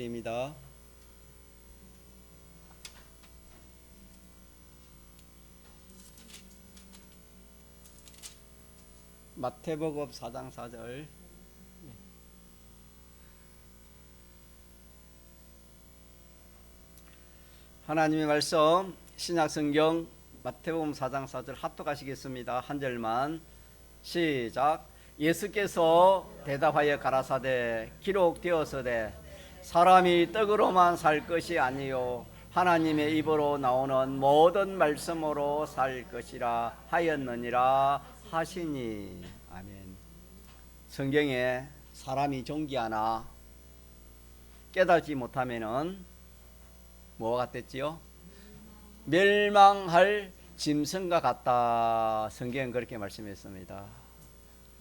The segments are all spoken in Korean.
입니다. 마태복음 4장 4절. 하나님의 말씀 신약성경 마태복음 4장 4절 합독하시겠습니다. 한 절만 시작. 예수께서 대답하여 가라사대 기록되었으되 사람이 떡으로만 살 것이 아니요 하나님의 입으로 나오는 모든 말씀으로 살 것이라 하였느니라 하시니. 아멘. 성경에 사람이 존귀하나 깨닫지 못하면은 뭐가 같댔지요? 멸망할 짐승과 같다. 성경은 그렇게 말씀했습니다.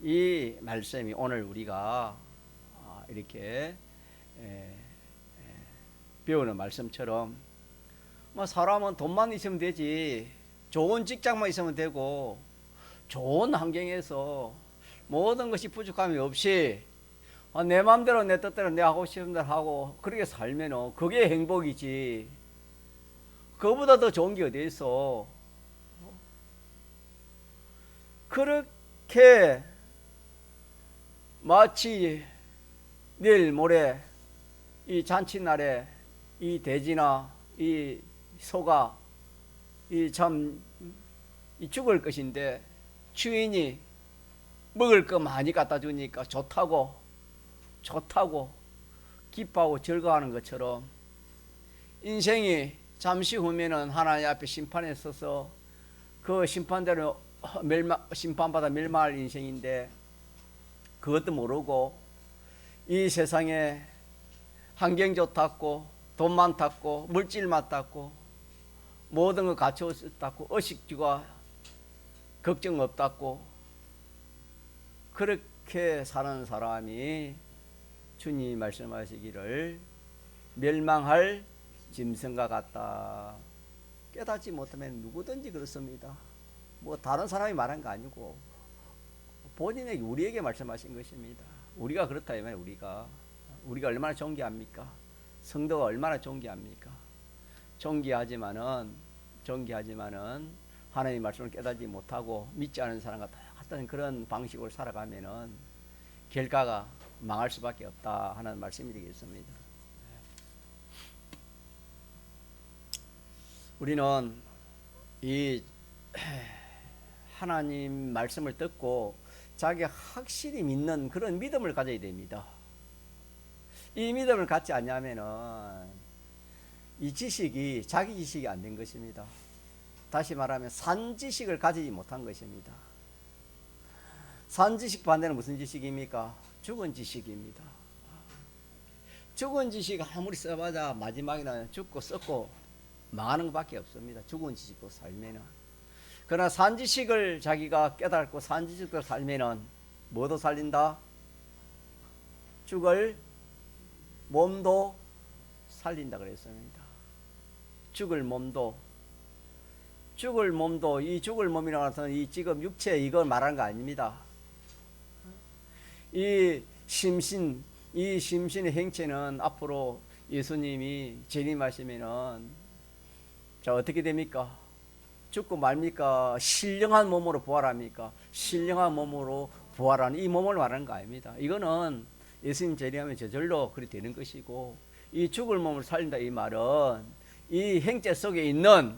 이 말씀이 오늘 우리가 이렇게 배우는 말씀처럼 뭐 사람은 돈만 있으면 되지, 좋은 직장만 있으면 되고 좋은 환경에서 모든 것이 부족함이 없이 내 마음대로 내 뜻대로 내가 하고 싶은 대로 하고 그렇게 살면 그게 행복이지, 그거보다 더 좋은 게 어디 있어. 그렇게 마치 내일 모레 이 잔치날에 이 돼지나 이 소가 이 죽을 것인데 주인이 먹을 거 많이 갖다 주니까 좋다고 기뻐하고 즐거워하는 것처럼 인생이 잠시 후면은 하나님 앞에 심판에 서서 그 심판대로 심판받아 멸망할 인생인데 그것도 모르고 이 세상에 환경 좋다고 돈 많다고 물질 많다고 모든 거 갖추었다고 의식주가 걱정 없다고 그렇게 사는 사람이 주님이 말씀하시기를 멸망할 짐승과 같다. 깨닫지 못하면 누구든지 그렇습니다. 뭐 다른 사람이 말한 거 아니고 본인에게 우리에게 말씀하신 것입니다. 우리가 그렇다 이 말이에요. 우리가 얼마나 존귀합니까? 성도가 얼마나 존귀합니까? 존귀하지만은 하나님의 말씀을 깨닫지 못하고 믿지 않은 사람과 똑같은 그런 방식으로 살아가면은 결과가 망할 수밖에 없다 하는 말씀이 되겠습니다. 우리는 이 하나님 말씀을 듣고 자기가 확실히 믿는 그런 믿음을 가져야 됩니다. 이 믿음을 갖지 않냐면은 이 지식이 자기 지식이 안 된 것입니다. 다시 말하면 산 지식을 가지지 못한 것입니다. 산 지식 반대는 무슨 지식입니까? 죽은 지식입니다. 죽은 지식 아무리 써봐자 마지막에는 죽고 썩고 망하는 것밖에 없습니다. 죽은 지식도 살면은. 그러나 산 지식을 자기가 깨닫고 산 지식도 살면은 뭐도 살린다? 죽을 몸도 살린다 그랬습니다. 죽을 몸도 이 죽을 몸이라고 하는 이 지금 육체 이걸 말하는 거 아닙니다. 이 심신의 행체는 앞으로 예수님이 재림하시면은 자 어떻게 됩니까? 죽고 말입니까? 신령한 몸으로 부활합니까? 신령한 몸으로 부활하는 이 몸을 말하는 거 아닙니다. 이거는 예수님 재림하면 저절로 그리 되는 것이고, 이 죽을 몸을 살린다 이 말은 이 행체 속에 있는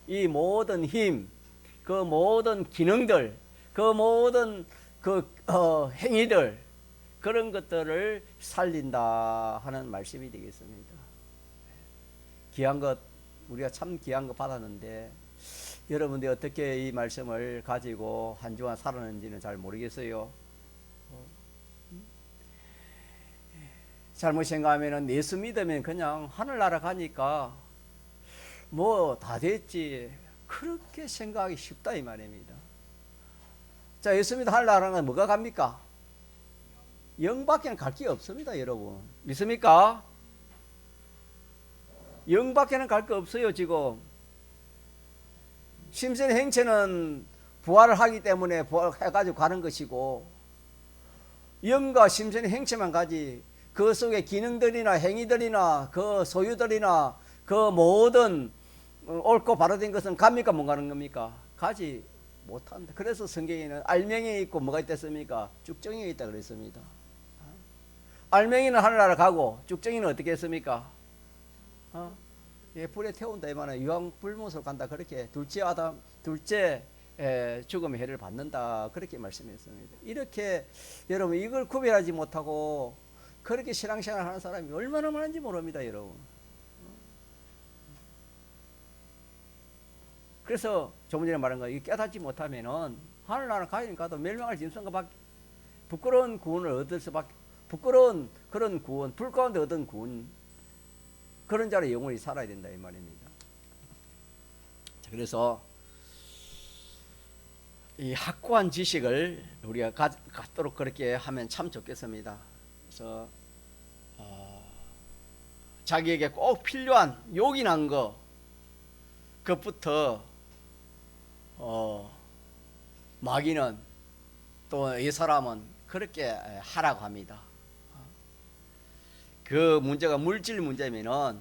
이 모든 힘, 그 모든 기능들, 그 모든 행위들, 그런 것들을 살린다 하는 말씀이 되겠습니다. 귀한 것, 우리가 참 귀한 것 받았는데 여러분들이 어떻게 이 말씀을 가지고 한 주간 살았는지는 잘 모르겠어요. 잘못 생각하면 예수 믿으면 그냥 하늘나라 가니까 뭐 다 됐지, 그렇게 생각하기 쉽다 이 말입니다. 자, 예수 믿어 하늘나라는 뭐가 갑니까? 영밖에는 갈 게 없습니다. 여러분 믿습니까? 영밖에는 갈 게 없어요. 지금 심신의 행체는 부활을 하기 때문에 부활해가지고 가는 것이고 영과 심신의 행체만 가지 그 속에 기능들이나 행위들이나 그 소유들이나 그 모든 옳고 바르된 것은 갑니까 못 가는 겁니까? 가지 못한다. 그래서 성경에는 알맹이에 있고 뭐가 있겠습니까? 쭉정이가 있다 그랬습니다. 알맹이는 하늘나라 가고 쭉정이는 어떻게 했습니까? 예, 불에 태운다 이 말은 유황 불못으로 간다. 그렇게 둘째 죽음의 해를 받는다. 그렇게 말씀했습니다. 이렇게 여러분 이걸 구별하지 못하고 그렇게 신앙생활 하는 사람이 얼마나 많은지 모릅니다, 여러분. 그래서 조금 전에 말한 거, 이 깨닫지 못하면은 하늘나라 가긴 가도 멸망할 짐승과 밖에 부끄러운 구원을 얻을 수밖에, 부끄러운 그런 구원, 불 가운데 얻은 구원, 그런 자로 영원히 살아야 된다 이 말입니다. 자, 그래서 이 확고한 지식을 우리가 갖도록 그렇게 하면 참 좋겠습니다. 그래서 자기에게 꼭 필요한 요긴한 거 그것부터 마귀는 또 이 사람은 그렇게 하라고 합니다. 그 문제가 물질 문제면은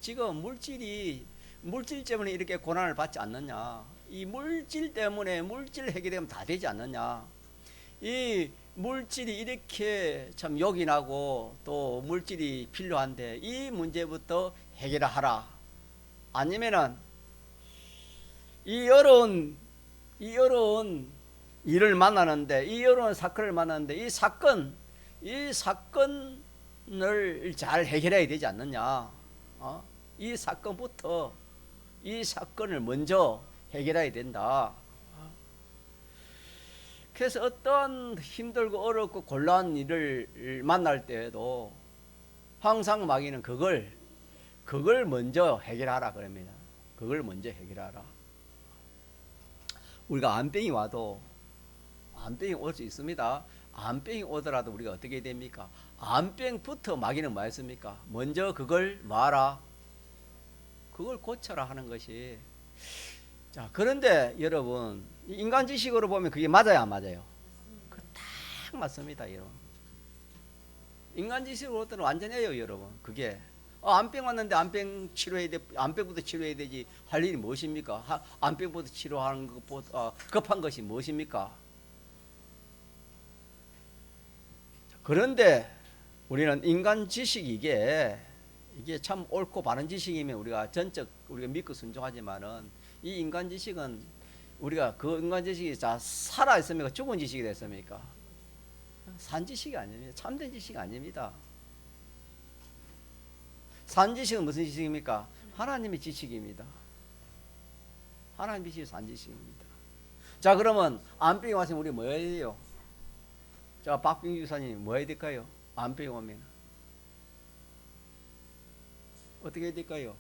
지금 물질 때문에 이렇게 고난을 받지 않느냐? 이 물질 때문에 물질 해결되면 다 되지 않느냐? 이 물질이 이렇게 참 요긴하고 또 물질이 필요한데 이 문제부터 해결하라. 아니면은 이 어려운 일을 만나는데, 이 어려운 사건을 만나는데 이 사건을 잘 해결해야 되지 않느냐? 이 사건부터 이 사건을 먼저 해결해야 된다. 그래서 어떤 힘들고 어렵고 곤란한 일을 만날 때에도 항상 마귀는 그걸 먼저 해결하라 그럽니다. 그걸 먼저 해결하라. 우리가 암병이 와도, 암병이 올 수 있습니다. 암병이 오더라도 우리가 어떻게 됩니까? 암병부터 마귀는 뭐 했습니까? 먼저 그걸 뭐하라? 그걸 고쳐라 하는 것이. 자, 그런데 여러분, 인간 지식으로 보면 그게 맞아요, 안 맞아요? 그 딱 맞습니다, 여러분. 인간 지식으로 보면 완전해요, 여러분. 그게. 암병 왔는데 암병 치료해야 돼. 암병부터 치료해야 되지. 할 일이 무엇입니까? 암병부터 치료하는 것보다 급한 것이 무엇입니까? 그런데 우리는 인간 지식이 이게 참 옳고 바른 지식이면 우리가 우리가 믿고 순종하지만은 이 인간 지식은 우리가 그 인간 지식이 살아 있습니까? 죽은 지식이 됐습니까? 산 지식이 아닙니다. 참된 지식이 아닙니다. 산 지식은 무슨 지식입니까? 하나님의 지식입니다. 하나님의 지식이 산 지식입니다. 자, 그러면 암병이 와서 우리 뭐 해야 돼요? 자, 박빙 유사님 뭐 해야 될까요? 암병이 오면 어떻게 해야 될까요?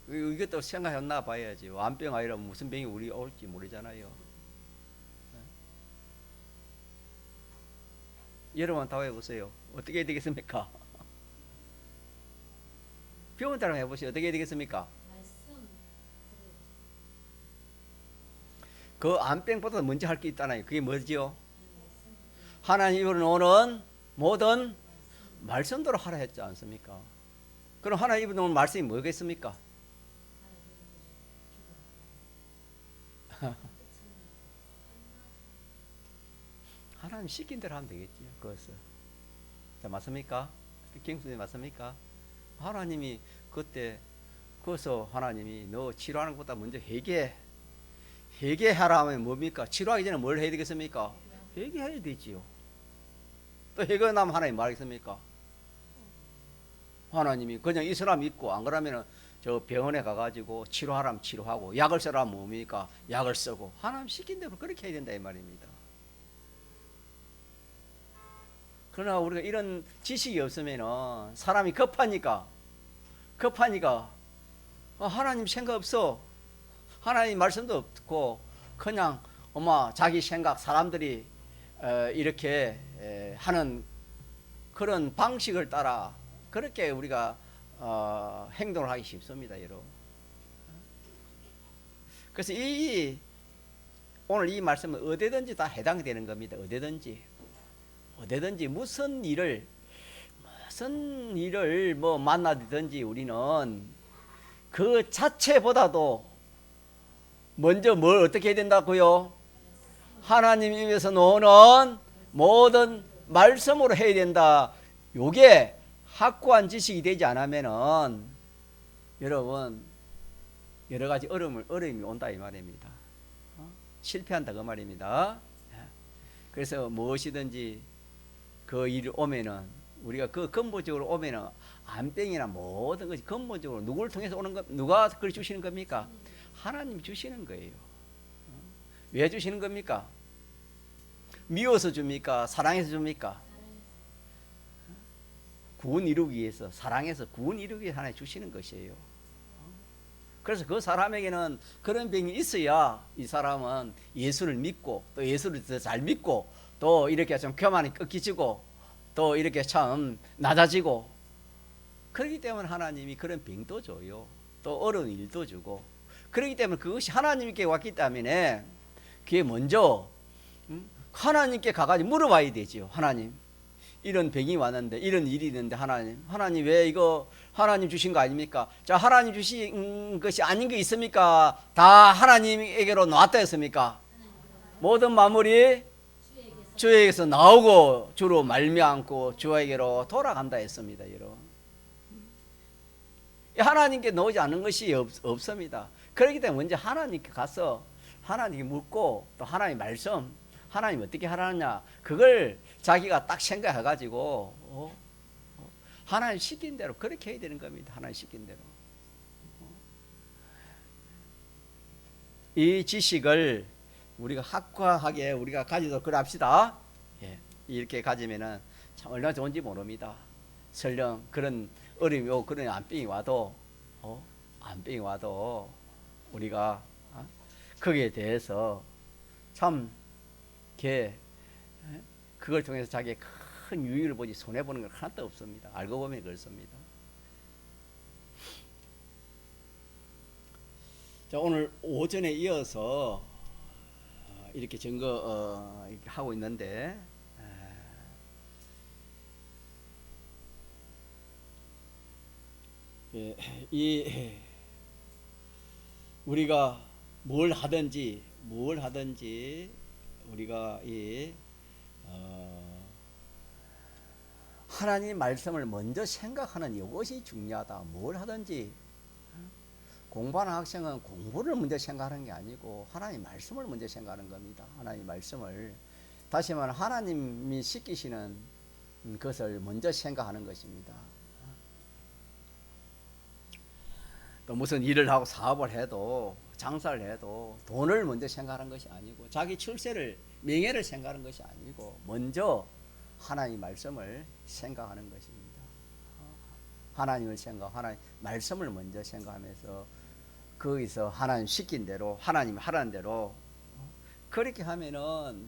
이것도 생각했나 봐야지. 암병 아니라 무슨 병이 우리 올지 모르잖아요. 여러분 다 해보세요. 어떻게 해야 되겠습니까? 병원 따라 해보세요. 어떻게 해야 되겠습니까? 그 암병보다 먼저 할 게 있잖아요. 그게 뭐지요? 하나님으로 오는 모든 말씀대로 하라 했지 않습니까? 그럼 하나님으로 오는 말씀이 뭐겠습니까? 하나님 시킨 대로 하면 되겠지요. 그것을. 자, 맞습니까? 경수님 맞습니까? 하나님이 그때 그래서 하나님이 너 치료하는 것보다 먼저 회개하라 하면 뭡니까? 치료하기 전에 뭘 해야 되겠습니까? 회개해야 되지요. 또 회개하면 하나님 말하겠습니까? 하나님이 그냥 이 사람 믿고 안 그러면은 저 병원에 가가지고 치료하라면 치료하고 약을 쓰라면 뭡니까? 약을 쓰고 하나님 시킨 대로 그렇게 해야 된다 이 말입니다. 그러나 우리가 이런 지식이 없으면은 사람이 급하니까 하나님 생각 없어. 하나님 말씀도 없고 그냥 자기 생각 사람들이 이렇게 하는 그런 방식을 따라 그렇게 우리가 행동을 하기 쉽습니다, 여러분. 그래서 이 오늘 이 말씀은 어디든지 다 해당되는 겁니다. 어디든지 무슨 일을 뭐 만나든지 우리는 그 자체보다도 먼저 뭘 어떻게 해야 된다고요? 하나님 입에서 나오는 모든 말씀으로 해야 된다. 요게 확고한 지식이 되지 않으면은 여러분 여러 가지 어려움이 온다 이 말입니다. 실패한다 그 말입니다. 그래서 무엇이든지 그 일이 오면은 우리가 그 근본적으로 오면은 암병이나 모든 것이 근본적으로 누구를 통해서 오는 것, 누가 그걸 주시는 겁니까? 하나님 주시는 거예요. 왜 주시는 겁니까? 미워서 줍니까? 사랑해서 줍니까? 구원 이루기 위해서, 사랑해서 구원 이루기 위해서 하나님 주시는 것이에요. 그래서 그 사람에게는 그런 병이 있어야 이 사람은 예수를 믿고 또 예수를 더 잘 믿고 또 이렇게 좀 교만이 꺾이지고 또 이렇게 참 낮아지고, 그렇기 때문에 하나님이 그런 병도 줘요. 또 어려운 일도 주고, 그렇기 때문에 그것이 하나님께 왔기 때문에 그게 먼저 하나님께 가가지고 물어봐야 되지요. 하나님, 이런 병이 왔는데, 이런 일이 있는데 하나님 왜 이거 하나님 주신 거 아닙니까? 자, 하나님 주신 것이 아닌 게 있습니까? 다 하나님에게로 나왔다 했습니까? 모든 마무리 주에게서 나오고 주로 말미암고 주에게로 돌아간다 했습니다. 여러분, 하나님께 나오지 않은 것이 없습니다. 그렇기 때문에 먼저 하나님께 가서 하나님께 묻고, 또 하나님 말씀, 하나님 어떻게 하라느냐, 그걸 자기가 딱 생각해가지고 하나님 시킨 대로 그렇게 해야 되는 겁니다. 하나님 시킨 대로. 이 지식을 우리가 확고하게 우리가 가지도록 그럽시다. 예, 이렇게 가지면은 참 얼마나 좋은지 모릅니다. 설령 그런 어려움이 오고 그런 암병이 와도 우리가 거기에 대해서 참 그걸 통해서 자기의 큰 유익을 보지 손해보는 건 하나도 없습니다. 알고 보면 그렇습니다. 자, 오늘 오전에 이어서 이렇게 증거 이렇게 하고 있는데, 이 우리가 뭘 하든지 우리가 하나님 말씀을 먼저 생각하는 이것이 중요하다. 뭘 하든지 공부하는 학생은 공부를 먼저 생각하는 게 아니고 하나님 말씀을 먼저 생각하는 겁니다. 하나님 말씀을, 다시 말하면 하나님이 시키시는 것을 먼저 생각하는 것입니다. 또 무슨 일을 하고 사업을 해도 장사를 해도 돈을 먼저 생각하는 것이 아니고 자기 출세를, 명예를 생각하는 것이 아니고 먼저 하나님 말씀을 생각하는 것입니다. 하나님을 하나님 말씀을 먼저 생각하면서 거기서 하나님 시킨 대로, 하나님 하라는 대로 그렇게 하면은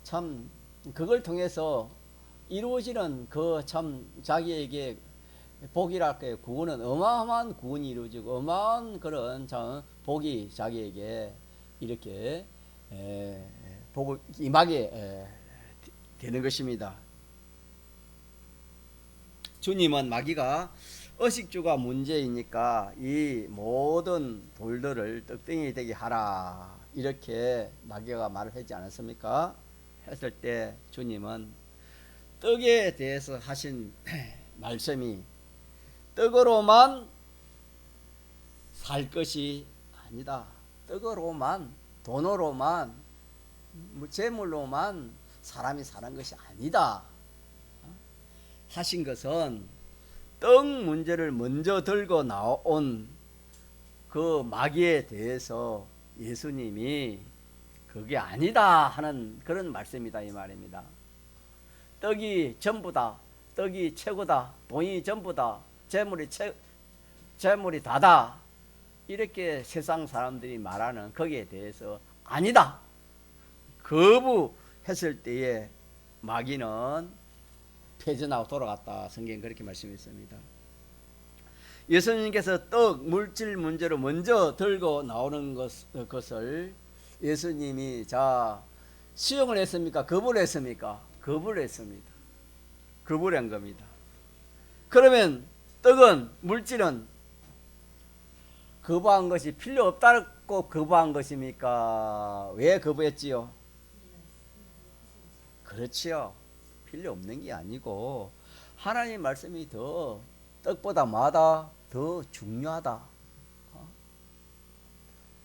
참 그걸 통해서 이루어지는 그 참 자기에게 복이랄까요, 구원은 어마어마한 구원이 이루어지고 어마어마한 그런 참 복이 자기에게 이렇게 복을 임하게 되는 것입니다. 주님은 마귀가 의식주가 문제이니까 이 모든 돌들을 떡덩이 되게 하라, 이렇게 마귀가 말을 하지 않았습니까? 했을 때 주님은 떡에 대해서 하신 말씀이 떡으로만 살 것이 아니다. 떡으로만, 돈으로만, 재물로만 사람이 사는 것이 아니다 하신 것은, 떡 문제를 먼저 들고 나온 그 마귀에 대해서 예수님이 그게 아니다 하는 그런 말씀이다 이 말입니다. 떡이 전부다, 떡이 최고다, 돈이 전부다, 재물이 다다, 이렇게 세상 사람들이 말하는 거기에 대해서 아니다, 거부했을 때에 마귀는 패전하고 돌아갔다. 성경은 그렇게 말씀했습니다. 예수님께서 떡 물질 문제로 먼저 들고 나오는 것을 예수님이 자 수용을 했습니까? 거부를 했습니까? 거부를 했습니다. 거부를 한 겁니다. 그러면 떡은 물질은 거부한 것이 필요 없다고 거부한 것입니까? 왜 거부했지요? 그렇지요. 필요 없는 게 아니고 하나님 말씀이 더 떡보다 뭐하다? 더 중요하다.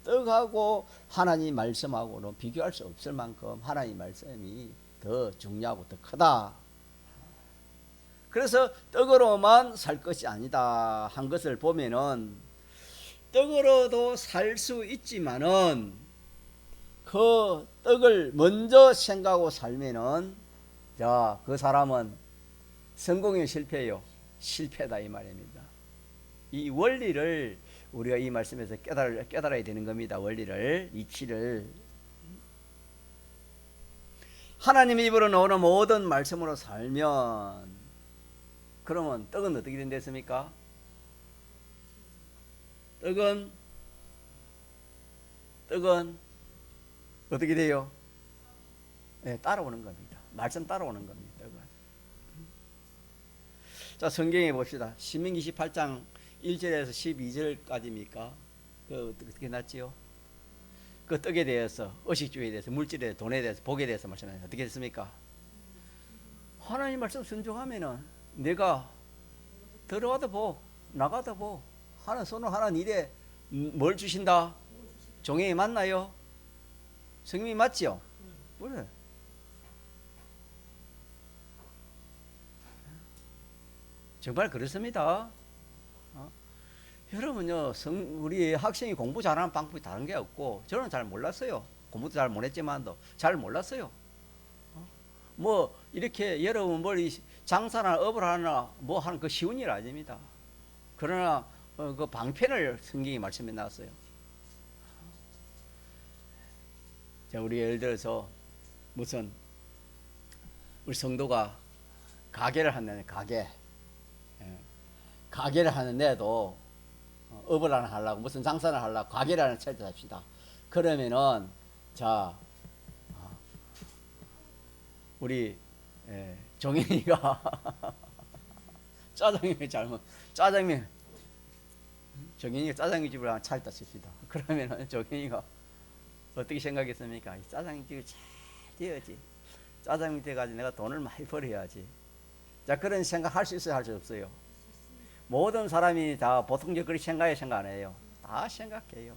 떡하고 하나님 말씀하고는 비교할 수 없을 만큼 하나님 말씀이 더 중요하고 더 크다. 그래서 떡으로만 살 것이 아니다 한 것을 보면은 떡으로도 살 수 있지만은 그 떡을 먼저 생각하고 살면은 자, 그 사람은 성공이요 실패요? 실패다 이 말입니다. 이 원리를 우리가 이 말씀에서 깨달아야 되는 겁니다. 원리를, 이치를. 하나님의 입으로 나오는 모든 말씀으로 살면 그러면 떡은 어떻게 된댔습니까? 떡은 어떻게 돼요? 네, 따라오는 겁니다. 말씀 따라오는 겁니다. 떡은. 자, 성경에 봅시다. 신명기 18장 1절에서 12절까지입니까? 그 어떻게 났지요? 그 떡에 대해서, 의식주의에 대해서, 물질에 대해서, 돈에 대해서, 복에 대해서 말씀하셨습니다. 어떻게 됐습니까? 하나님 말씀 순종하면은 내가 들어와도 보, 나가도 보, 하는 손으로 하는 일에 뭘 주신다? 종행이 맞나요? 성경이 맞지요? 그래. 정말 그렇습니다. 여러분요, 우리 학생이 공부 잘하는 방법이 다른 게 없고, 저는 잘 몰랐어요. 공부도 잘 못했지만도 잘 몰랐어요. 뭐 이렇게 여러분 뭘 장사나 업을 하나 뭐 하는 그 쉬운 일 아닙니다. 그러나 그 방편을 성경이 말씀해 놨어요. 자, 우리 예를 들어서 무슨 우리 성도가 가게를 하는 가게를 하는데도 업을 하나 하려고 무슨 장사를 하려고 가게를 하나 차렸합시다. 그러면은 자 우리 종현이가 짜장면 종현이가 짜장면집을 하나 차렸다 칩시다. 그러면은 종현이가 어떻게 생각했습니까? 이 짜장면집이 잘 되어야지. 짜장면 돼가지고 내가 돈을 많이 벌어야지. 자, 그런 생각 할 수 있어요, 할 수 없어요? 모든 사람이 다 보통적 그렇게 생각 안 해요. 다 생각해요.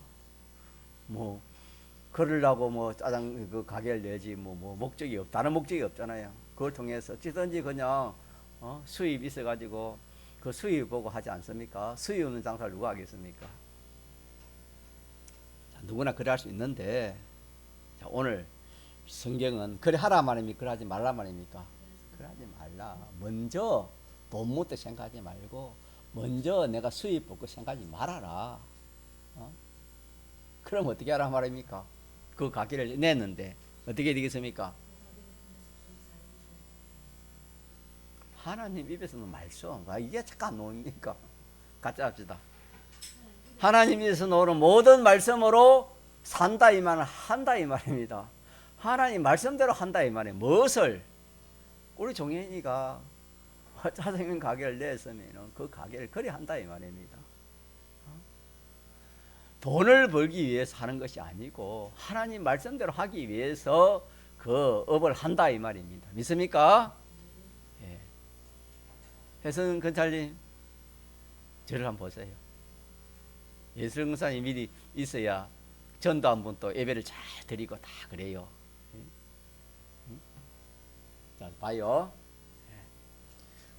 뭐 그러려고 뭐 짜장 그 가게를 내지 뭐 목적이 다른 목적이 없잖아요. 그걸 통해서 어찌든지 그냥 수입 있어가지고 그 수입 보고 하지 않습니까? 수입 없는 장사를 누가 하겠습니까? 자, 누구나 그래 할 수 있는데 자, 오늘 성경은 그래 하라 말입니까? 그래 하지 말라 말입니까? 그래 하지 말라. 먼저 돈 못돼 생각하지 말고 먼저 내가 수입 보고 생각하지 말아라. 그럼 어떻게 하라 말입니까? 그 가게를 냈는데 어떻게 되겠습니까? 하나님 입에서는 말씀. 이게 잠깐 안 나옵니까? 같이 합시다. 하나님 입에서 나오는 모든 말씀으로 산다 이 말은 한다 이 말입니다. 하나님 말씀대로 한다 이 말이에요. 무엇을? 우리 종현이가 짜장면 가게를 냈으면 그 가게를 그리 한다 이 말입니다. 돈을 벌기 위해서 하는 것이 아니고 하나님 말씀대로 하기 위해서 그 업을 한다 이 말입니다. 믿습니까? 예. 혜선 근찰님 저를 한번 보세요. 예술 공사님 미리 있어야 전도 한번 또 예배를 잘 드리고 다 그래요. 자, 봐요.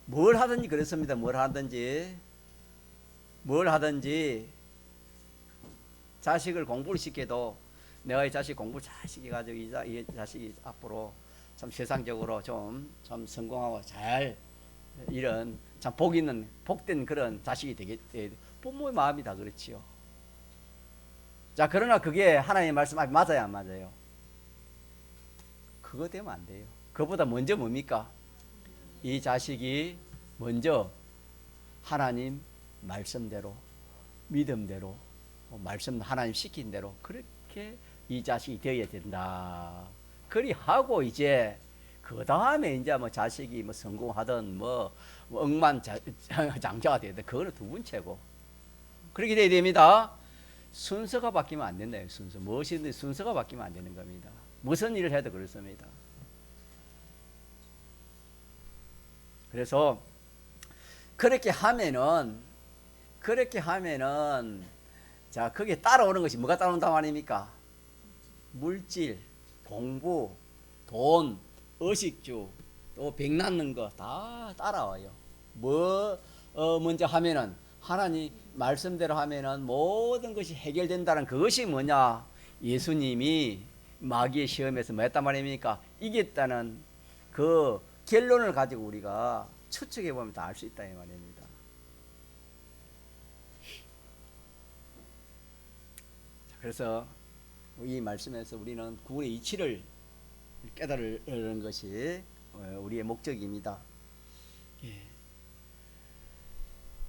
뭘 하든지 그렇습니다. 뭘 하든지 자식을 공부를 시켜도 내가 이 자식 공부를 잘 시켜가지고 이 자식이 앞으로 참 세상적으로 좀 성공하고 잘 이런 참 복 있는 복된 그런 자식이 되게 부모의 마음이 다 그렇지요. 자, 그러나 그게 하나님의 말씀 앞에 맞아요, 안 맞아요? 그거 되면 안 돼요. 그보다 먼저 뭡니까? 이 자식이 먼저 하나님 말씀대로 믿음대로 말씀 하나님 시킨 대로 그렇게 이 자식이 되어야 된다. 그리 하고 이제 그 다음에 이제 뭐 자식이 뭐 성공하든 뭐 억만장자가 되든 그거는 두 번째고 그렇게 돼야 됩니다. 순서가 바뀌면 안 된다요. 순서 무엇이든 순서가 바뀌면 안 되는 겁니다. 무슨 일을 해도 그렇습니다. 그래서 그렇게 하면은 자 거기에 따라오는 것이 뭐가 따라온단 말입니까? 물질, 공부, 돈, 의식주, 또 병났는 거 다 따라와요. 뭐 먼저 하면은 하나님 말씀대로 하면은 모든 것이 해결된다는 그것이 뭐냐? 예수님이 마귀의 시험에서 뭐 했단 말입니까? 이겼다는 그 결론을 가지고 우리가 추측해 보면 다 알 수 있다 이 말입니다. 그래서 이 말씀에서 우리는 구원의 이치를 깨달으는 것이 우리의 목적입니다.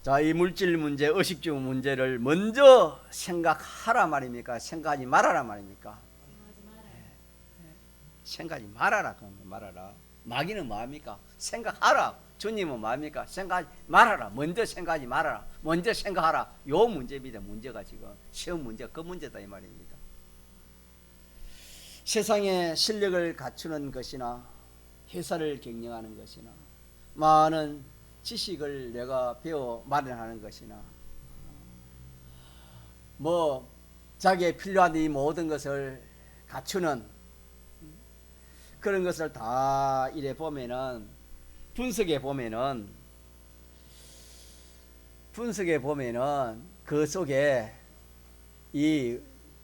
자, 이 물질 문제, 의식주 문제를 먼저 생각하라 말입니까? 생각하지 말아라 말입니까? 생각하지 말아라. 말아라. 마귀는 뭐합니까? 생각하라. 주님은 뭐합니까? 생각하지 말아라. 먼저 생각하지 말아라. 먼저 생각하라. 요 문제입니다. 문제가 지금 시험 문제, 그 문제다 이 말입니다. 세상에 실력을 갖추는 것이나 회사를 경영하는 것이나 많은 지식을 내가 배워 마련하는 것이나 뭐 자기의 필요한 이 모든 것을 갖추는 그런 것을 다 이래 보면은 분석해 보면은 그 속에 이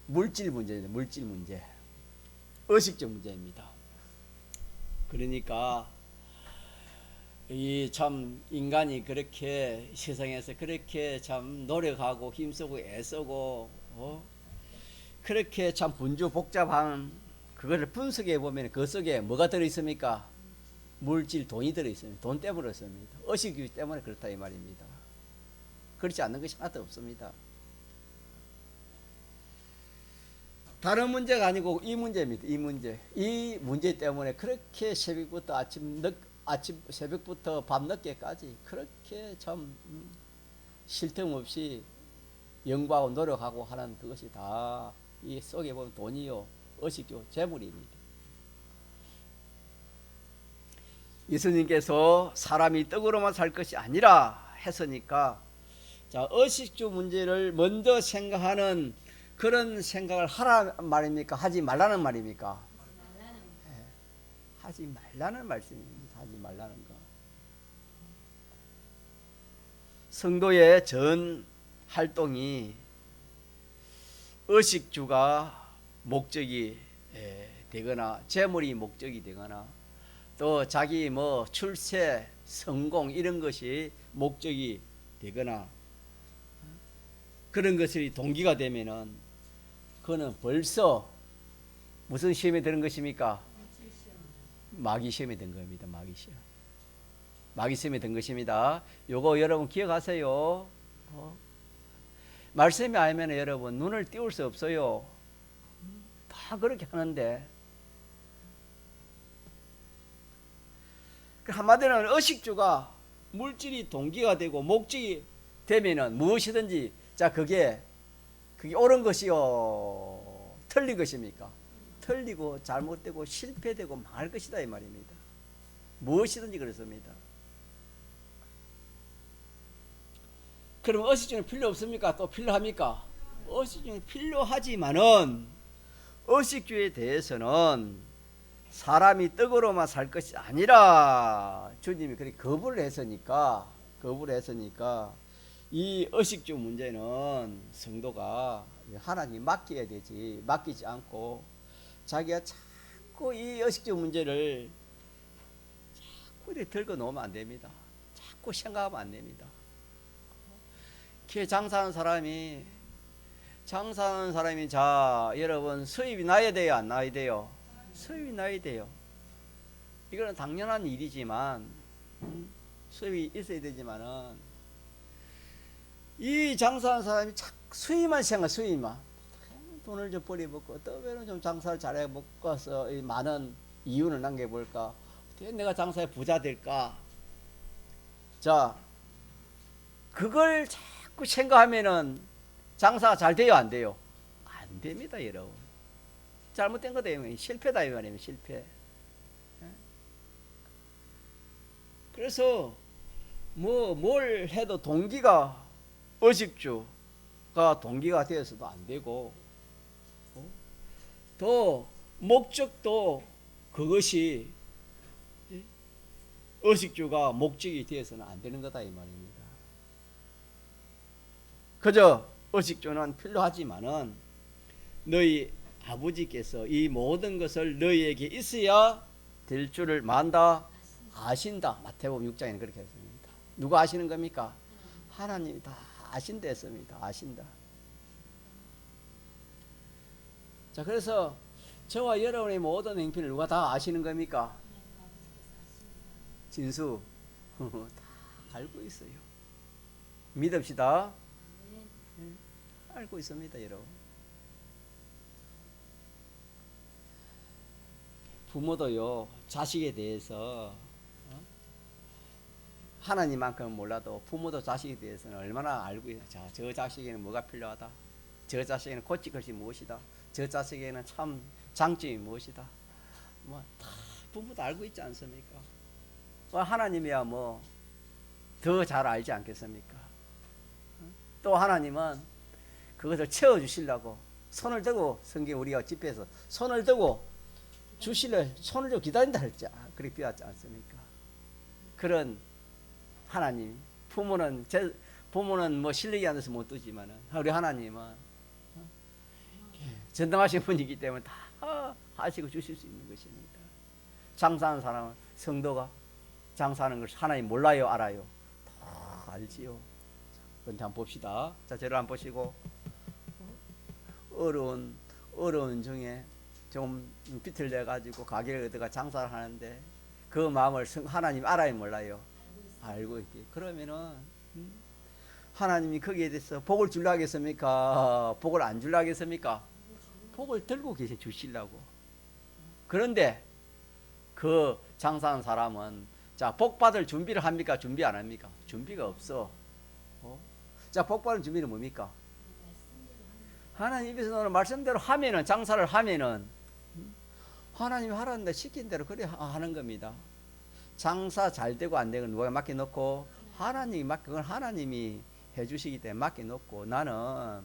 물질 문제입니다. 물질 문제, 의식적 문제입니다. 그러니까 이 참 인간이 그렇게 세상에서 그렇게 참 노력하고 힘쓰고 애쓰고 그렇게 참 분주복잡한 그것을 분석해 보면 그 속에 뭐가 들어 있습니까? 물질, 돈이 들어 있습니다. 돈 때문에 그렇습니다. 의식주의 때문에 그렇다 이 말입니다. 그렇지 않는 것이 하나도 없습니다. 다른 문제가 아니고 이 문제입니다. 이 문제 때문에 그렇게 새벽부터 새벽부터 밤 늦게까지 그렇게 참 쉴 틈 없이 연구하고 노력하고 하는 그것이 다 이 속에 보면 돈이요, 의식주, 재물입니다. 예수님께서 사람이 떡으로만 살 것이 아니라 했으니까 자 의식주 문제를 먼저 생각하는 그런 생각을 하라 말입니까? 하지 말라는 말입니까? 하지 말라는 말씀입니다. 하지 말라는 거. 성도의 전 활동이 의식주가 목적이 되거나 재물이 목적이 되거나 또 자기 뭐 출세, 성공 이런 것이 목적이 되거나 그런 것이 동기가 되면은 그거는 벌써 무슨 시험에 드는 것입니까? 마귀 시험에 든 겁니다. 마귀 시험에 든 것입니다. 요거 여러분 기억하세요. 말씀이 아니면 여러분 눈을 띄울 수 없어요. 다 그렇게 하는데 한마디로 의식주가 물질이 동기가 되고 목적이 되면은 무엇이든지 자 그게 옳은 것이요 틀린 것입니까? 틀리고 잘못되고 실패되고 망할 것이다 이 말입니다. 무엇이든지 그렇습니다. 그럼 의식주는 필요 없습니까? 또 필요합니까? 의식주는 필요하지만은 의식주에 대해서는 사람이 떡으로만 살 것이 아니라 주님이 그렇게 거부를 했으니까 이 의식주 문제는 성도가 하나님 맡겨야 되지 맡기지 않고 자기가 자꾸 이 의식주 문제를 자꾸 이렇게 들고 놓으면 안 됩니다. 자꾸 생각하면 안 됩니다. 장사하는 사람이 자 여러분 수입이 나야 돼요 안 나야 돼요? 수입이 나야 돼요. 이거는 당연한 일이지만 수입이 있어야 되지만은 이 장사하는 사람이 자꾸 수입만 생각 수입만 돈을 좀 벌이먹고 어떠면 좀 장사를 잘해 먹고서 이 많은 이유는 남겨볼까? 어떻게 내가 장사에 부자 될까? 자, 그걸 자꾸 생각하면은 장사가 잘 돼요, 안 돼요? 안 됩니다, 여러분. 잘못된 거다, 실패다, 이 말이에요, 실패. 그래서 뭘 해도 동기가 의식주가 동기가 되어서도 안 되고, 또 목적도 그것이 의식주가 목적이 되어서는 안 되는 거다, 이 말입니다. 그저 의식주는 필요하지만은 너희 아버지께서 이 모든 것을 너희에게 있어야 될 줄을 만다 아신다. 마태복음 6장에는 그렇게 했습니다. 누가 아시는 겁니까? 하나님이 다 아신다 했습니다. 아신다. 자, 그래서 저와 여러분의 모든 행편을 누가 다 아시는 겁니까? 진수 다 알고 있어요. 믿읍시다. 알고 있습니다, 여러분. 부모도요, 자식에 대해서 하나님만큼은 몰라도 부모도 자식에 대해서는 얼마나 알고 있어요. 자, 저 자식에는 뭐가 필요하다. 저 자식에는 고칠 것이 무엇이다. 저 자식에는 참 장점이 무엇이다. 뭐 다 부모도 알고 있지 않습니까? 하나님이야 뭐 더 잘 알지 않겠습니까? 또 하나님은 그것을 채워주시려고 손을 들고, 성경 우리가 집회에서 손을 들고 주실래, 손을 들고 기다린다 할지 그렇게 비웠지 않습니까? 그런 하나님, 부모는 뭐 실력이 안 돼서 못 두지만은 우리 하나님은 전능하신 분이기 때문에 다 하시고 주실 수 있는 것입니다. 장사하는 사람은, 성도가 장사하는 것을 하나님 몰라요, 알아요? 다 알지요. 그런데 한번 봅시다. 자, 저를 한번 보시고, 어려운 중에 좀 비틀대 가지고 가게를 얻어가 장사를 하는데 그 마음을 하나님 알아요, 몰라요? 알고 있게. 그러면은 하나님이 거기에 대해서 복을 주려 하겠습니까? 복을 안 주려 하겠습니까? 복을 들고 계셔 주시려고. 그런데 그 장사하는 사람은 자, 복 받을 준비를 합니까? 준비 안 합니까? 준비가 없어. 자, 복 받을 준비는 뭡니까? 하나님 입에서 나오는 말씀대로 하면은, 장사를 하면은 하나님이 하라는데 시킨 대로 그래 하는 겁니다. 장사 잘 되고 안 되고 누가 맡겨놓고 하나님이 그건 하나님이 해주시기 때문에 맡겨놓고, 나는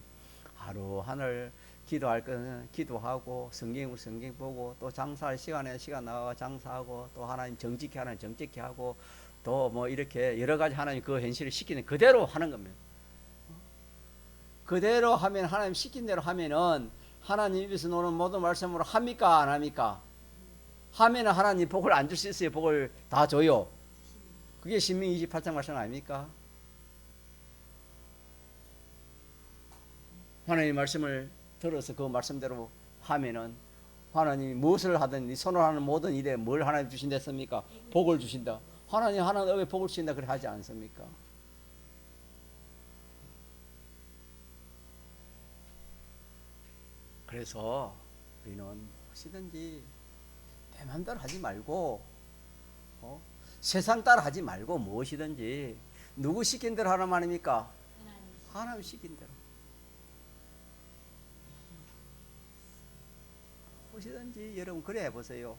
하루 하늘 기도할 거는 기도하고 성경 보고 또 장사할 시간에 시간 나와 장사하고 또 하나님 정직히 하나님 정직히 하고 또 뭐 이렇게 여러 가지 하나님 그 현실을 시키는 그대로 하는 겁니다. 그대로 하면, 하나님 시킨 대로 하면은 하나님 입에서 나오는 모든 말씀으로 합니까, 안 합니까? 하면은 하나님 복을 안 줄 수 있어요? 복을 다 줘요? 그게 신명기 28장 말씀 아닙니까? 하나님의 말씀을 들어서 그 말씀대로 하면은 하나님이 무엇을 하든 손을 하는 모든 일에 뭘 하나님 주신다 했습니까? 복을 주신다. 하나님 왜 복을 주신다 그래 하지 않습니까? 그래서 우리는 무엇이든지 내 맘대로 하지 말고 세상 따라 하지 말고 무엇이든지 누구 시킨 대로 하란 말입니까? 하나님 시킨 대로. 무엇이든지 여러분 그래 해보세요.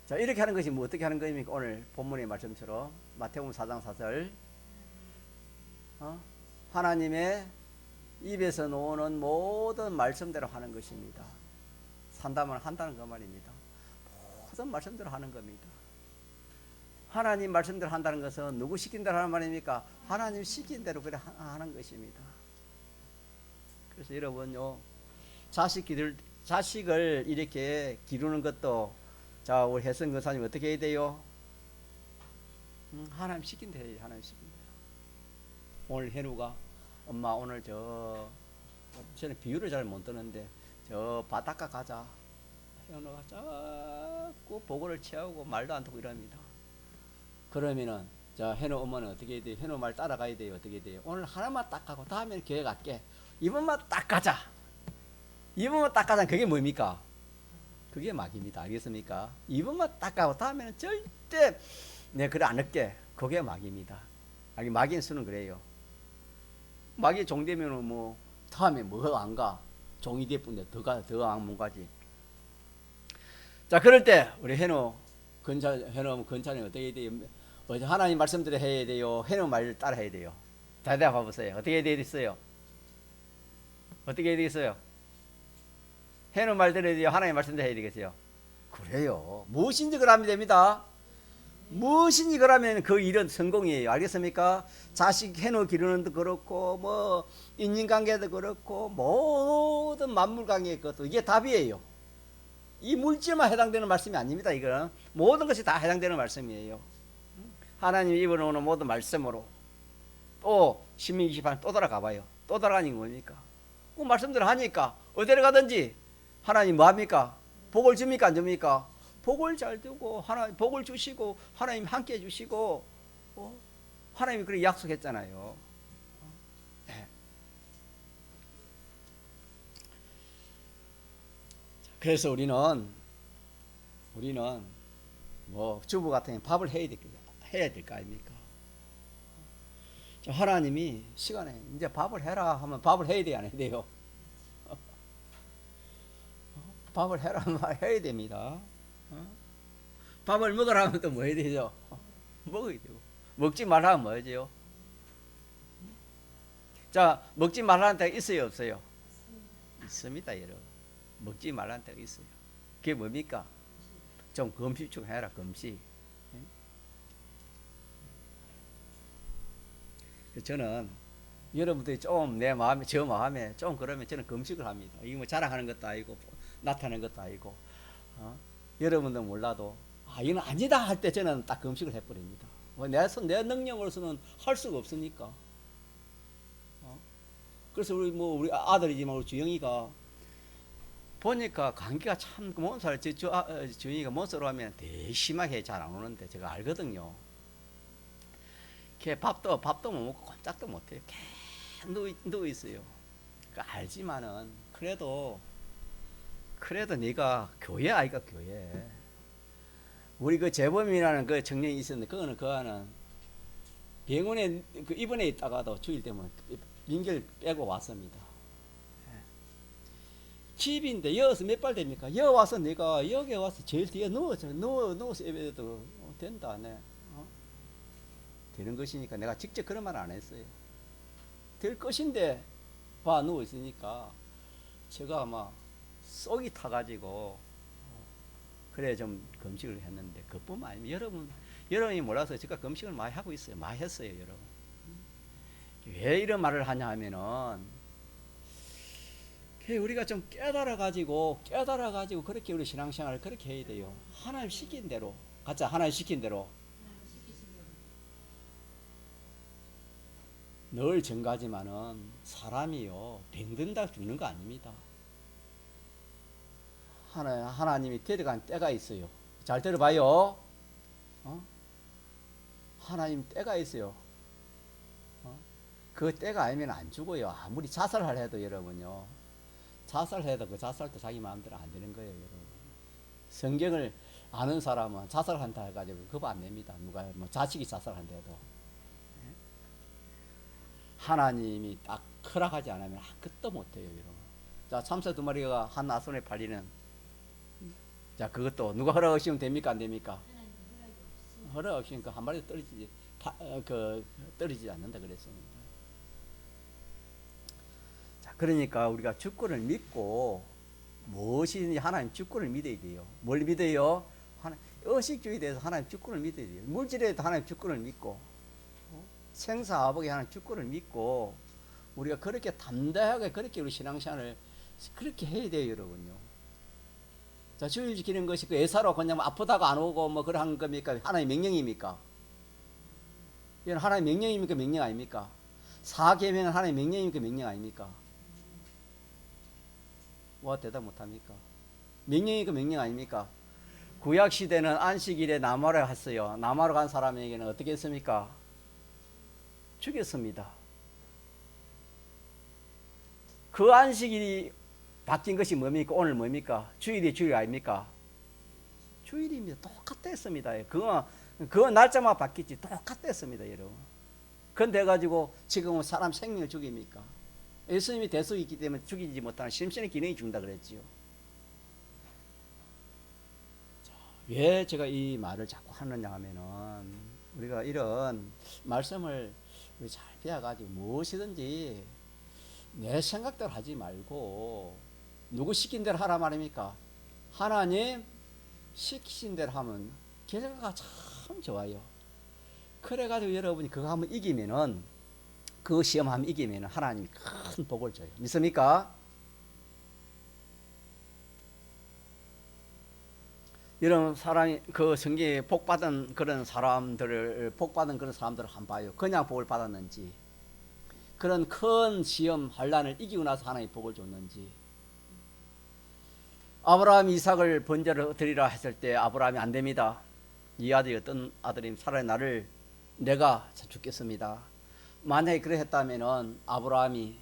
자, 이렇게 하는 것이 뭐 어떻게 하는 것입니까? 오늘 본문의 말씀처럼 마태복음 4장 4절 하나님의 입에서 나오는 모든 말씀대로 하는 것입니다. 산다면 한다는 그 말입니다. 모든 말씀대로 하는 겁니다. 하나님 말씀대로 한다는 것은 누구 시킨 대로 하는 말입니까? 하나님 시킨 대로 그래 하는 것입니다. 그래서 여러분요, 자식을 이렇게 기르는 것도, 자, 우리 혜성 권사님 어떻게 해야 돼요? 하나님 시킨 대로 해야지. 하나님 시킨 대로. 오늘 현우가 엄마 오늘 저는 비유를 잘 못 드는데 저 바닷가 가자. 현우가 자꾸 보고를 채우고 말도 안 듣고 이럽니다. 그러면은 자, 현우 엄마는 어떻게 해야 돼요? 현우 말 따라가야 돼요? 어떻게 해야 돼요? 오늘 하나만 딱 하고 다음에는 교회 갈게. 이번만 딱 가자. 이번만 딱 가자. 그게 뭡니까? 그게 막입니다. 알겠습니까? 이번만 딱 가고 다음에는 절대 내가 그래 안 할게. 그게 막입니다. 아니 막인 수는 그래요. 막이 종되면은 뭐 다음에 뭐 안 가. 종이 대뿐데 더안 가지. 자, 그럴 때 우리 해노 건찬이 어떻게 해야 돼요? 하나님 말씀대로 해야 돼요? 해노 말을 따라 해야 돼요? 대답해 보세요. 어떻게 해야 되겠어요? 어떻게 해야 되겠어요? 해노 말대로 해야 돼요? 하나님 말씀대로 해야 되겠어요? 그래요. 무엇인지 그러면 됩니다. 무엇인지 그러면 그 일은 성공이에요. 알겠습니까? 자식 해노 기르는도 그렇고 뭐 인간관계도 그렇고 모든 만물관계 것도 이게 답이에요. 이 물질만 해당되는 말씀이 아닙니다. 이거는 모든 것이 다 해당되는 말씀이에요. 하나님이 입어놓은 모든 말씀으로 또 신명기 28년 또 돌아가봐요. 또 돌아가는 뭡니까? 그 말씀대로 하니까 어디를 가든지 하나님 뭐합니까? 복을 줍니까 안 줍니까? 복을 잘 주고 하나님 복을 주시고 하나님 함께 해주시고 하나님이 그렇게 약속했잖아요. 네. 그래서 우리는 뭐 주부 같은 경우 밥을 해야 될 거 아닙니까? 하나님이 시간에 이제 밥을 해라 하면 밥을 해야 돼야 안 해야 돼요? 밥을 해라 하면 해야 됩니다. 밥을 먹으라 하면 또 뭐 해야 되죠? 먹어야 되고. 먹지 말라 하면 뭐 해야죠? 자, 먹지 말라는 데가 있어요 없어요? 있습니다 여러분. 먹지 말라는 데가 있어요. 그게 뭡니까? 좀 금식 좀 해라 금식. 저는 여러분들이 좀 내 마음에 저 마음에 좀 그러면 저는 금식을 합니다. 이거 뭐 자랑하는 것도 아니고 나타내는 것도 아니고 여러분들 몰라도 이건 아니다 할 때 저는 딱 금식을 해버립니다. 내 능력으로서는 할 수가 없으니까. 그래서 우리 아들이지만 우리 주영이가 보니까 감기가 참 몬살 주영이가 몬살로 하면 되게 심하게 잘 안 오는데 제가 알거든요. 걔 밥도 못 먹고 꼼짝도 못해요. 계속 누워 있어요. 그러니까 알지만은 그래도 네가 교회 아이가 교회. 우리 그 재범이라는 그 청년이 있었는데 그거는 병원에 그 입원해 있다가도 주일 되면 민결 빼고 왔습니다. 집인데 여기서 몇 발 됩니까? 여기 와서 내가 여기 와서 제일 뒤에 누워서 예배도 된다 네. 되는 것이니까 내가 직접 그런 말 안 했어요. 될 것인데 봐 누워 있으니까 제가 아마 쏙이 타가지고 그래 좀 금식을 했는데 그뿐만 아니면 여러분이 몰라서 제가 금식을 많이 하고 있어요. 많이 했어요 여러분. 왜 이런 말을 하냐 하면은 우리가 좀 깨달아가지고 그렇게 우리 신앙생활을 그렇게 해야 돼요. 하나님 시킨 대로 가자. 하나님 시킨 대로 늘 정가지만은 사람이요 병든다 죽는 거 아닙니다. 하나님이 데려간 때가 있어요. 잘 들어봐요. 하나님 때가 있어요. 그 때가 아니면 안 죽어요. 아무리 자살을 해도 여러분요. 자살해도 그 자살도 자기 마음대로 안 되는 거예요, 여러분. 성경을 아는 사람은 자살한다 해가지고 그거 안 냅니다. 누가 뭐 자식이 자살한대도 하나님이 딱 허락하지 않으면 아무것도 못해요, 여러분. 자, 참새 2마리가 한 아손에 팔리는. 자, 그것도 누가 허락 없이면 됩니까, 안 됩니까? 허락 없이니까 한 마리도 떨어지지 않는다 그랬습니다. 자, 그러니까 우리가 주권을 믿고 무엇이든지 하나님 주권을 믿어야 돼요. 뭘 믿어요? 의식주의에 대해서 하나님 주권을 믿어야 돼요. 물질에 대해서 하나님 주권을 믿고 생사화복에 하나님 주권을 믿고 우리가 그렇게 담대하게 그렇게 우리 신앙생활을 그렇게 해야 돼요, 여러분요. 자, 주일 지키는 것이 그 애사로 그냥 아프다가 안 오고 뭐 그런 겁니까? 하나의 명령입니까? 이건 하나의 명령입니까? 명령 아닙니까? 사계명은 하나의 명령입니까? 명령 아닙니까? 와, 대답 못합니까? 명령이니까 명령 아닙니까? 구약 시대는 안식일에 남하로 갔어요. 남하로 간 사람에게는 어떻게 했습니까? 죽였습니다. 그 안식일이 바뀐 것이 뭡니까? 오늘 뭡니까? 주일이 주일 아닙니까? 주일입니다. 똑같았습니다. 그거 날짜만 바뀌지 똑같았습니다, 여러분. 그런데 가지고 지금은 사람 생명을 죽입니까? 예수님이 대속이기 때문에 죽이지 못하는 심신의 기능이 죽는다 그랬지요. 자, 왜 제가 이 말을 자꾸 하느냐 하면은 우리가 이런 말씀을 우리 잘 배워가지고 무엇이든지 내 생각대로 하지 말고 누구 시킨 대로 하라 말입니까? 하나님 시키신 대로 하면 결과가 참 좋아요. 그래가지고 여러분이 그거 한번 이기면은, 그 시험 한번 이기면은 하나님이 큰 복을 줘요. 믿습니까? 이런 사람이 그 성경에 복받은 그런 사람들을 한번 봐요. 그냥 복을 받았는지, 그런 큰 시험 환난을 이기고 나서 하나님 복을 줬는지. 아브라함이 이삭을 번제로 드리라 했을 때 아브라함이 안 됩니다. 이 아들이 어떤 아들이면 차라리 나를 내가 죽겠습니다. 만약에 그래 했다면은 아브라함이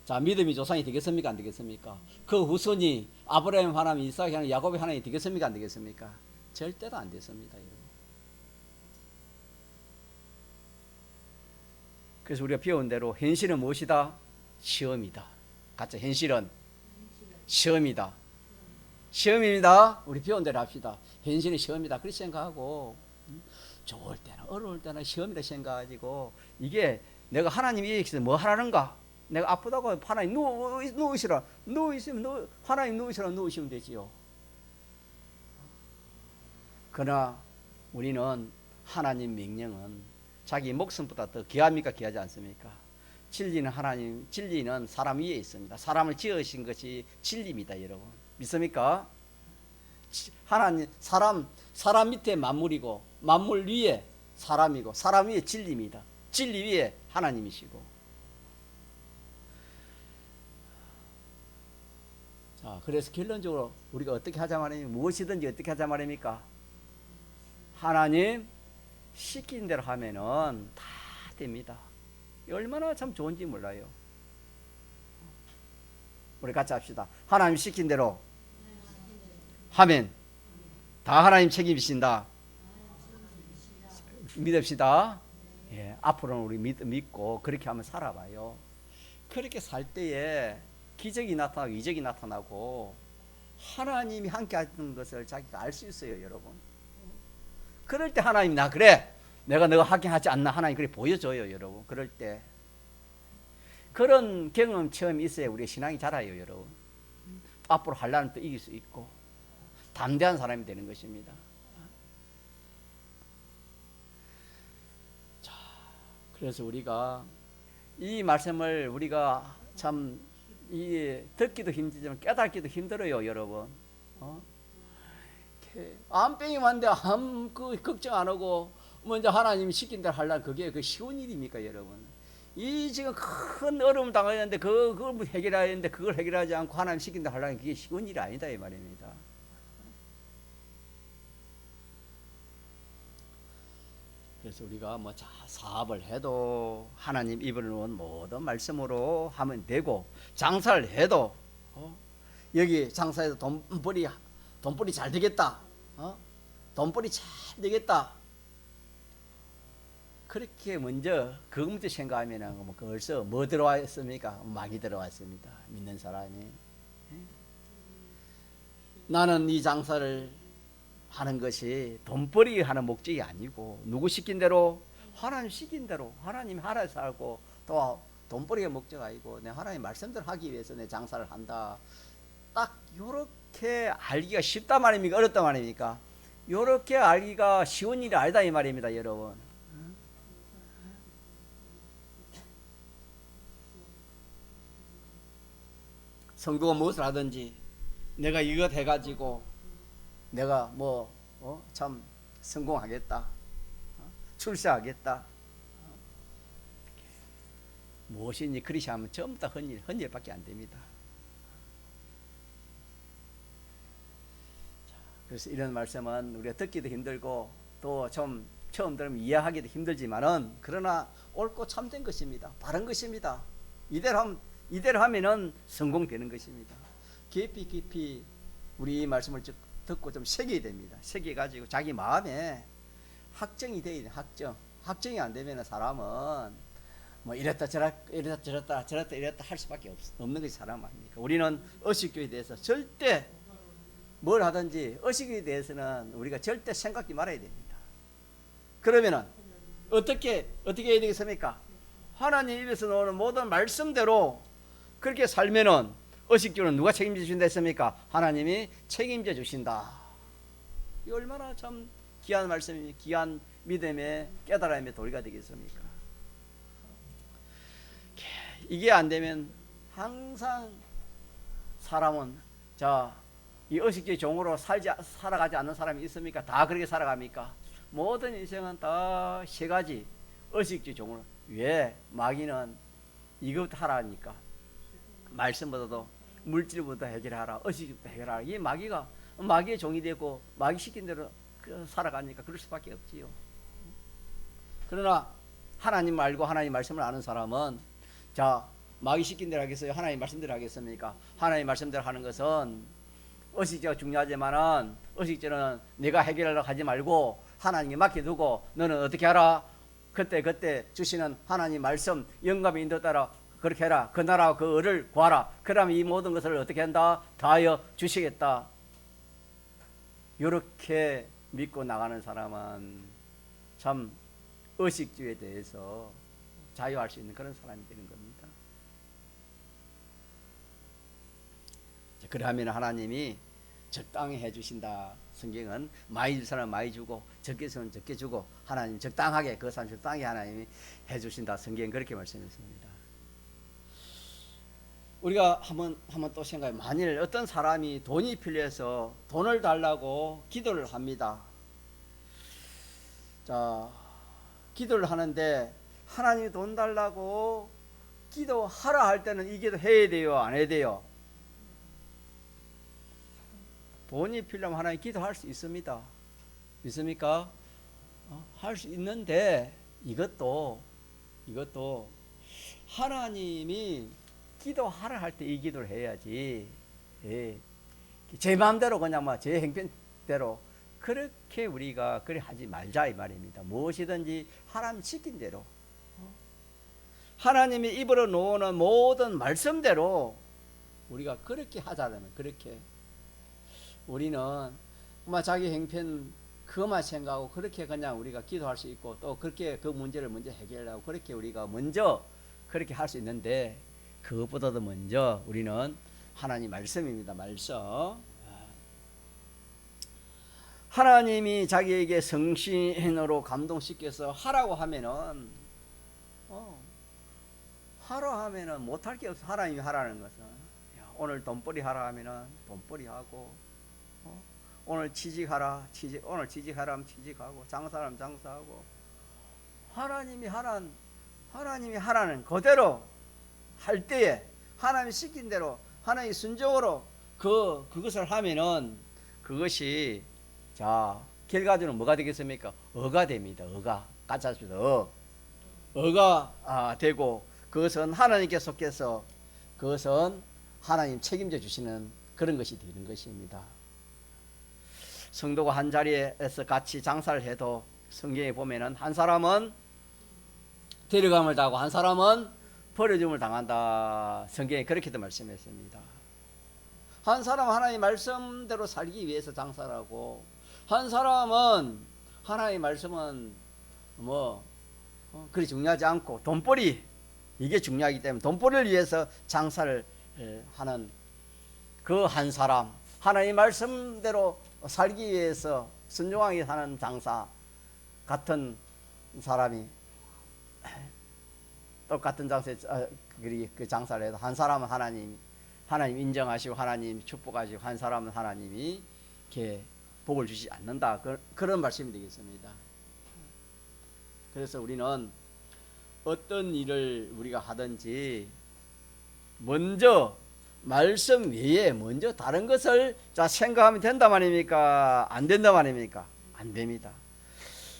자 믿음이 조상이 되겠습니까? 안 되겠습니까? 그 후손이 아브라함 하나님, 이삭이 하나님, 야곱의 하나님이 되겠습니까? 안 되겠습니까? 절대로 안 됐습니다. 여러분. 그래서 우리가 배운 대로 현실은 무엇이다? 시험이다. 같이 현실은 시험이다. 시험입니다. 우리 배운 대로 합시다. 현실은 시험이다. 그렇게 생각하고 좋을 때나 어려울 때나 시험이라 생각하고, 이게 내가 하나님이 얘기해서 뭐 하라는가? 내가 아프다고 하나님 누우시라. 누우시면 하나님 누우시면 되지요. 그러나 우리는 하나님 명령은 자기 목숨보다 더 귀합니까? 귀하지 않습니까? 진리는 사람 위에 있습니다. 사람을 지으신 것이 진리입니다, 여러분. 믿습니까? 하나님, 사람 밑에 만물이고, 만물 위에 사람이고, 사람 위에 진리입니다. 진리 위에 하나님이시고. 자, 그래서 결론적으로 우리가 어떻게 하자 말입니까? 무엇이든지 어떻게 하자 말입니까? 하나님 시킨 대로 하면은 다 됩니다. 얼마나 참 좋은지 몰라요. 우리 같이 합시다. 하나님 시킨 대로 하면 다 하나님 책임이신다. 믿읍시다. 예, 앞으로는 우리 믿고 그렇게 하면 살아봐요. 그렇게 살 때에 기적이 나타나고 이적이 나타나고 하나님이 함께 하는 것을 자기가 알 수 있어요, 여러분. 그럴 때 하나님 나 그래 내가 너가 하긴 하지 않나 하나님 그래 보여줘요, 여러분. 그럴 때 그런 경험 체험이 있어야 우리의 신앙이 자라요, 여러분. 앞으로 환난을 또 이길 수 있고 담대한 사람이 되는 것입니다. 자, 그래서 우리가 이 말씀을 우리가 참 듣기도 힘들지만 깨닫기도 힘들어요, 여러분. 암병이 왔는데 그 걱정 안 하고 먼저 하나님이 시킨 대로 하려면 그게 그 쉬운 일입니까, 여러분? 이 지금 큰 어려움 당하는데 그걸 해결해야 되는데 그걸 해결하지 않고 하나님 시킨 대로 하려면 그게 쉬운 일이 아니다 이 말입니다. 그래서 우리가 뭐 사업을 해도 하나님 입을 놓은 모든 말씀으로 하면 되고, 장사를 해도 여기 장사해서 돈벌이 잘 되겠다, 돈벌이 잘 되겠다. 그렇게 먼저 그것부터 생각하면 벌써 뭐 들어와 있습니까? 막이 들어왔습니다. 믿는 사람이. 나는 이 장사를 하는 것이 돈벌이 하는 목적이 아니고 누구 시킨 대로 하나님 시킨 대로 하나님 알아서 하고 또 돈벌이가 목적 아니고 내 하나님 말씀대로 하기 위해서 내 장사를 한다. 딱 요렇게 알기가 쉽단 말입니까? 어렵단 말입니까? 요렇게 알기가 쉬운 일이 아니다 이 말입니다, 여러분. 성도가 무엇을 하든지 내가 이것 해가지고 내가 참 성공하겠다, 출세하겠다, 무엇이니 그렇게 하면 전부 다 헛일밖에 안 됩니다. 그래서 이런 말씀은 우리가 듣기도 힘들고 또 좀 처음 들으면 이해하기도 힘들지만은 그러나 옳고 참된 것입니다. 바른 것입니다. 이대로 하면 이대로 하면은 성공되는 것입니다. 깊이 우리 이 말씀을 듣고 좀 새겨야 됩니다. 새겨가지고 자기 마음에 확정이 돼야 돼. 확정이 안 되면 사람은 뭐 이랬다 저랬다 할 수밖에 없는 것이 사람 아닙니까? 우리는 의식주의에 대해서 절대 뭘 하든지 의식에 대해서는 우리가 절대 생각지 말아야 됩니다. 그러면은 어떻게 해야 되겠습니까? 하나님 입에서 나오는 모든 말씀대로 그렇게 살면은 의식주는 누가 책임져 주신다 했습니까? 하나님이 책임져 주신다. 이 얼마나 참 귀한 말씀이, 귀한 믿음의 깨달음의 도리가 되겠습니까? 이게 안 되면 항상 사람은 이 의식주의 종으로 살아가지 않는 사람이 있습니까? 다 그렇게 살아갑니까? 모든 인생은 다 세 가지 의식주의 종으로. 왜? 마귀는 이것부터 하라니까. 말씀보다도 물질부터 해결하라, 의식부터 해결하라. 이 마귀의 종이 되고 마귀 시킨 대로 살아가니까 그럴 수밖에 없지요. 그러나 하나님 알고 하나님 말씀을 아는 사람은 마귀 시킨 대로 하겠어요? 하나님 말씀대로 하겠습니까? 하나님 말씀대로 하는 것은 의식주가 중요하지만은 의식주는 내가 해결하려고 하지 말고 하나님께 맡겨두고 너는 어떻게 하라? 그때 주시는 하나님 말씀 영감의 인도 따라 그렇게 해라. 그 나라와 그 을을 구하라. 그러면 이 모든 것을 어떻게 한다? 다하여 주시겠다. 이렇게 믿고 나가는 사람은 참 의식주에 대해서 자유할 수 있는 그런 사람이 되는 겁니다. 그러면 하나님이 적당히 해주신다. 성경은 많이 줄 사람은 많이 주고 적게 주면 적게 주고 하나님 적당하게 그 사람 적당히 하나님이 해주신다. 성경은 그렇게 말씀했습니다. 우리가 한번 또 생각해. 만일 어떤 사람이 돈이 필요해서 돈을 달라고 기도를 합니다. 기도를 하는데 하나님이 돈 달라고 기도하라 할 때는 이 기도 해야 돼요? 안 해야 돼요? 돈이 필요하면 하나님 기도할 수 있습니다. 믿습니까? 할 수 있는데 이것도 하나님이 기도하라 할 때 이 기도를 해야지. 제 마음대로 그냥 제 행편대로 그렇게 우리가 그래 하지 말자 이 말입니다. 무엇이든지 하나님 시킨 대로 하나님이 입으로 놓는 모든 말씀대로 우리가 그렇게 하자면 그렇게 우리는 자기 행편 그것만 생각하고 그렇게 그냥 우리가 기도할 수 있고 또 그렇게 그 문제를 먼저 해결하고 그렇게 우리가 먼저 그렇게 할 수 있는데 그것보다도 먼저 우리는 하나님 말씀입니다. 말씀. 하나님이 자기에게 성신으로 감동시켜서 하라고 하면은 못할 게 없어. 하나님이 하라는 것은 오늘 돈벌이 하라 하면은 돈벌이 하고 오늘 취직하라 하면 취직하고 장사하면 장사하고 하나님이 하라는 그대로 할 때에 하나님이 시킨 대로 하나님이 순종으로 그것을 하면은 그것이 결과적으로 뭐가 되겠습니까? 어가 됩니다. 가짜스도 어가 되고 그것은 하나님께 속해서 그것은 하나님 책임져 주시는 그런 것이 되는 것입니다. 성도가 한 자리에서 같이 장사를 해도 성경에 보면은 한 사람은 데려감을 당하고 한 사람은 버려짐을 당한다. 성경에 그렇게도 말씀했습니다. 한 사람은 하나님의 말씀대로 살기 위해서 장사를 하고 한 사람은 하나님의 말씀은 그리 중요하지 않고 돈벌이 이게 중요하기 때문에 돈벌이를 위해서 장사를 하는 그 한 사람 하나님의 말씀대로 살기 위해서 순종하게 사는 장사 같은 사람이 똑같은 장사에 그 장사를 해도 한 사람은 하나님 인정하시고 하나님 축복하시고 한 사람은 하나님이 이렇게 복을 주시지 않는다. 그런 말씀이 되겠습니다. 그래서 우리는 어떤 일을 우리가 하든지 먼저 말씀 외에 먼저 다른 것을 생각하면 된다 말입니까? 안 된다 말입니까? 안 됩니다.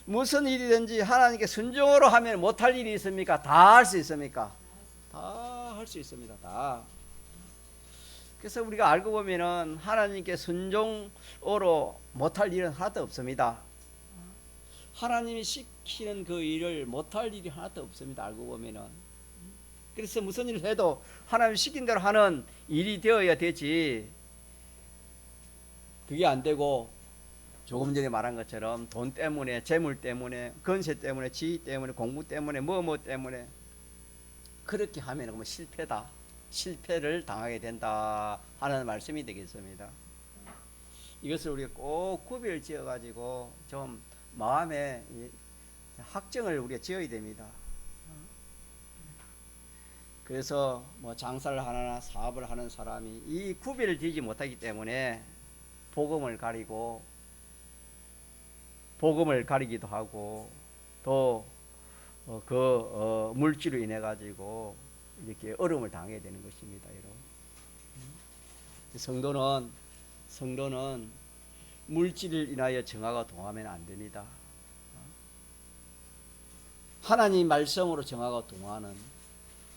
무슨 일이든지 하나님께 순종으로 하면 못할 일이 있습니까? 다 할 수 있습니까? 다 할 할 수 있습니다. 다. 그래서 우리가 알고 보면은 하나님께 순종으로 못할 일은 하나도 없습니다. 하나님이 시키는 그 일을 못할 일이 하나도 없습니다. 알고 보면은. 그래서 무슨 일을 해도 하나님 시킨 대로 하는 일이 되어야 되지. 그게 안 되고 조금 전에 말한 것처럼 돈 때문에, 재물 때문에, 건세 때문에, 지위 때문에, 공부 때문에, 뭐 때문에 그렇게 하면 그러면 실패다. 실패를 당하게 된다 하는 말씀이 되겠습니다. 이것을 우리가 꼭 구별을 지어 가지고 좀 마음에 확정을 우리가 지어야 됩니다. 그래서 뭐 장사를 하거나 사업을 하는 사람이 이 구별을 지지 못하기 때문에 복음을 가리기도 하고 또 물질로 인해 가지고 이렇게 어려움을 당하게 되는 것입니다, 여러분. 성도는 물질을 인하여 정화가 동하면 안 됩니다. 하나님 말씀으로 정화가 동하는,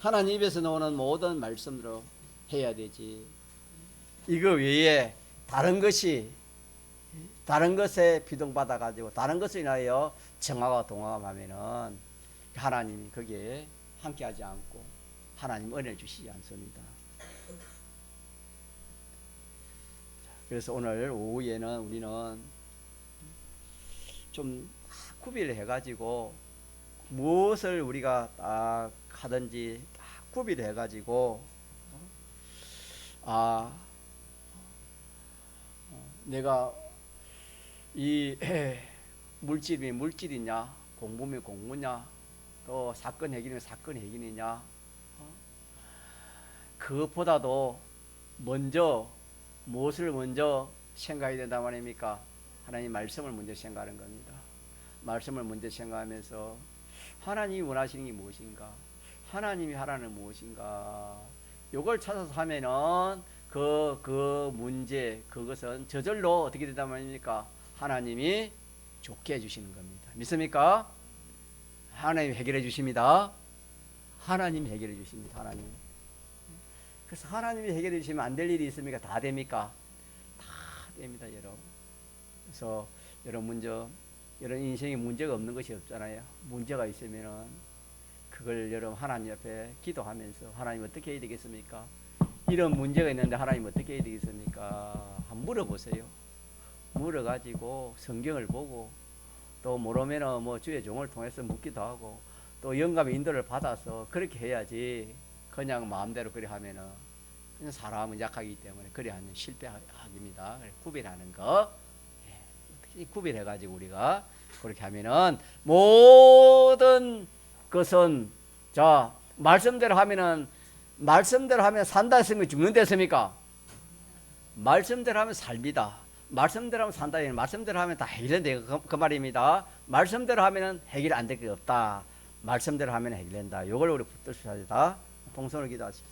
하나님 입에서 나오는 모든 말씀으로 해야 되지. 이거 외에 다른 것에 비동받아 가지고 다른 것을 인하여 정화가 동함하면은 하나님이 거기에 함께하지 않고 하나님 은혜를 주시지 않습니다. 그래서 오늘 오후에는 우리는 좀 구비를 해가지고 무엇을 우리가 딱 하든지 딱 구비를 해가지고 내가 이 물질이 물질이냐, 공부면 공부냐, 또 사건 해결이면 사건 해결이냐, 그것보다도 무엇을 먼저 생각해야 된다 말입니까? 하나님 말씀을 먼저 생각하는 겁니다. 말씀을 먼저 생각하면서 하나님이 원하시는 게 무엇인가, 하나님이 하라는 무엇인가, 요걸 찾아서 하면은 그 문제, 그것은 저절로 어떻게 된다 말입니까? 하나님이 좋게 해주시는 겁니다. 믿습니까? 하나님 해결해 주십니다. 하나님 해결해 주십니다. 하나님. 그래서 하나님이 해결해 주시면 안 될 일이 있습니까? 다 됩니까? 다 됩니다, 여러분. 그래서 여러분 인생에 문제가 없는 것이 없잖아요. 문제가 있으면은 그걸 여러분 하나님 앞에 기도하면서 하나님 어떻게 해야 되겠습니까? 이런 문제가 있는데 하나님 어떻게 해야 되겠습니까? 한번 물어보세요. 물어가지고 성경을 보고 또 모르면은 뭐 주의 종을 통해서 묻기도 하고 또 영감의 인도를 받아서 그렇게 해야지. 그냥 마음대로 그래 하면은 그냥 사람은 약하기 때문에 그래 하면 실패합니다. 구별하는 거, 특히 구별해가지고 우리가 그렇게 하면은 모든 것은 자 말씀대로 하면 산다 했습니까? 죽는다 했습니까? 말씀대로 하면 삽니다. 말씀대로 하면 산다. 말씀대로 하면 다 해결된다. 그 말입니다. 말씀대로 하면 해결 안 될 게 없다. 말씀대로 하면 해결된다. 이걸 우리 붙들어야 다. 동선을 기도하십시오.